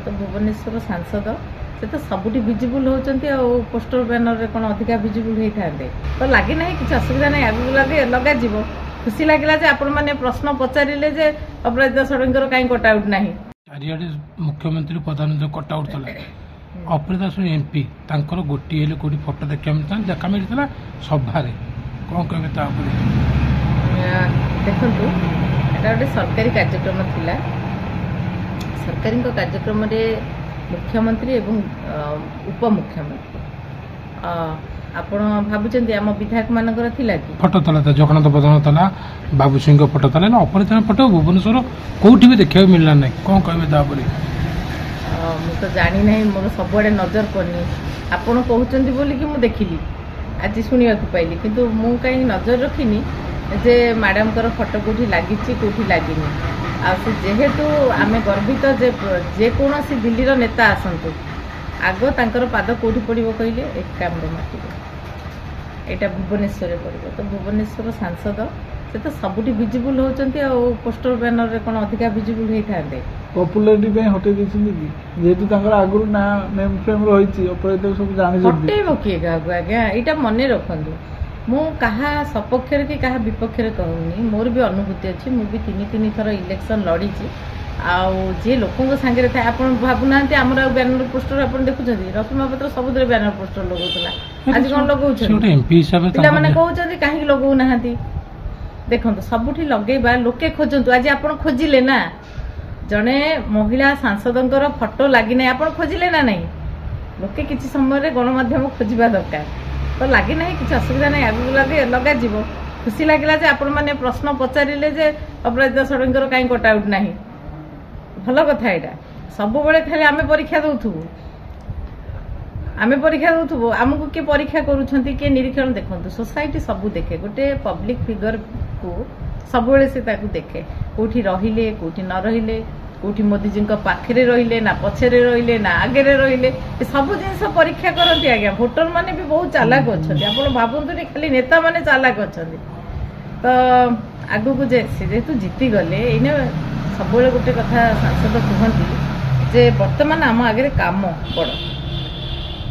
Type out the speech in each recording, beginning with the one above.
तो भुवनेश्वर सांसद से तो सबुठी विजिबल होचंती आ पोस्टर बैनर रे कोन अधिका विजिबल होई थांदे तो लागी नाही किछ असुविधा नाही आगु लगे लगा जीवो खुशी लागिला जे आपण माने प्रश्न पचारिले जे अपराजिता षडंगर काई कटआउट नाही चारियाडे मुख्यमंत्री प्रधानमंत्री कटआउट तला अपराजिता षडंगर एमपी तांकर गोटी हेले कोडी फोटो देखा मिलता सभा रे कोन कहबे ता देखंतु एटा गोटे सरकारी कार्यक्रम थिला सरकारी कार्यक्रम रे मुख्यमंत्री एवं उपमुख्यमंत्री आपण भाबुचंदी आम विधायक मानकर थिला कि फोटो तला जगन्नाथ प्रधान तला बाबू सिंह फोटो तला अपराजिता फोटो भुवनेश्वर कोठी भी देखा मिलला नहीं कोन कहबे ता परे मु तो जानी नहीं मोर सबुआडे नजर पड़नी आपण कहउचंदी बोली कि मु देखिली आज सुनिया को पाइली किंतु मु कहीं नजर रखिनी जे मैडम कर फोटो कोठी लागिची कोठी लागिनी आ जेहेतु आमे गर्वित जे कोनोसी दिल्ली रो नेता आसंतु आगो तांकर पाद कोठी पड़िबो कहिले एक काम रे माटी एटा भुवनेश्वर पड़िबो तो भुवनेश्वर सांसद से तो सबुठी विजिबल होचंती आ पोस्टर बैनर रे कोन अधिका विजिबल होई थांदे पॉपुलैरिटी पे हटे दिसंदी कि जेतु तांकर आगुर ना नेम फ्रेम रहिछि अपराजिता सब जानि जल्दी हटेबो कि आज्ञा एटा मने रखंदु मु कहा सपक्षर कि कहा विपक्षर कहूनी मोर भी अनुभूति अच्छी मु भी तीन थर इलेक्शन लड़ी जे लोकों सांगे था आप भावुना आमर बैनर पोस्टर आप देखुं रश्मि महापात्र सबुद बैनर पोस्टर लगौला आज कौन लगौन मैंने कहते कहीं लगौना देखो सबुठी लगेबा लोके खोजतु आज आप खोजिले ना जड़े महिला सांसद फोटो लगी आप खोजिले ना नहीं लोके किसी समय गणमाध्यम खोजा दरकार तो लगी ना किसी असुविधा नहीं आगु लगे लगा जीवो खुशी लागिला जे आपण माने प्रश्न पचारिले जे अपराजिता षडंगर काई कटआउट नाही भल कथा एटा सब बेले खाली आमे परीक्षा दउथु आमको के परीक्षा करूछंती के निरीक्षण देखंतु सोसाइटी सब देखे गोटे पब्लिक फिगर को सब बेले से ताकू देखे कोठी रहिले कोठी न रहिले कोठी मोदी जी पाखे रहिले ना पछरे रहिले ना आगे रहिले सब जिनस परीक्षा करती आज्ञा भोटर माने भी बहुत चालाक अच्छा आप भावतु खाली नेता माने चालाक अच्छा तो आगु को जेहेतु जीति गले इने सब गोटे कथा सांसद कहती जे वर्तमान आम आगे काम बड़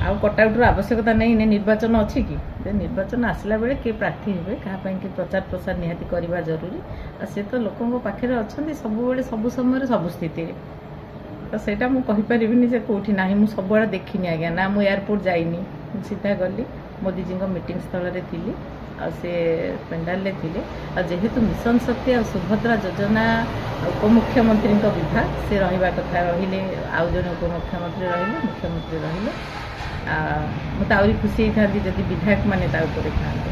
आउ कटआउटर आवश्यकता नहीं इने निर्वाचन अच्छी कि निर्वाचन आसला बेले किए प्रार्थी हे क्या कि प्रचार प्रसार निहाती करवा जरूरी आ से तो लोकों पाखे अच्छा सब बेले सब समय सब स्थिति तो सेटा मु कहि परिबिनी जे कोठी नाही मु सब बड़ा देखिनी आज्ञा ना मु एयरपोर्ट जाइनी सीधा गली मोदी जी मीटिंग स्थल रे थिली आ से पेंडाल रे थिले आ जेहेतु मिशन शक्ति आ सुभद्रा योजना उपमुख्यमंत्री विभाग से रहिबा कथा रहिले आउ जने उपमुख्यमंत्री रहिले मुख्यमंत्री रहिले मत आहरी खुशी था जदि विधायक माने ता ऊपर थांते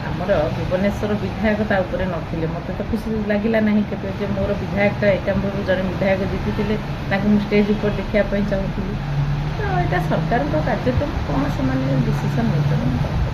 आमर भुवनेश्वर विधायक ता ऊपर नथिले मते तो खुशी लागिला नहीं केते जे मोर विधायक एटाम्बरू जने विधायक जीतिले ताकू स्टेज ऊपर देखिया पई चाहूଥିଲି तो एटा सरकार को कार्यक्रम कोन से माने डिसीजन नै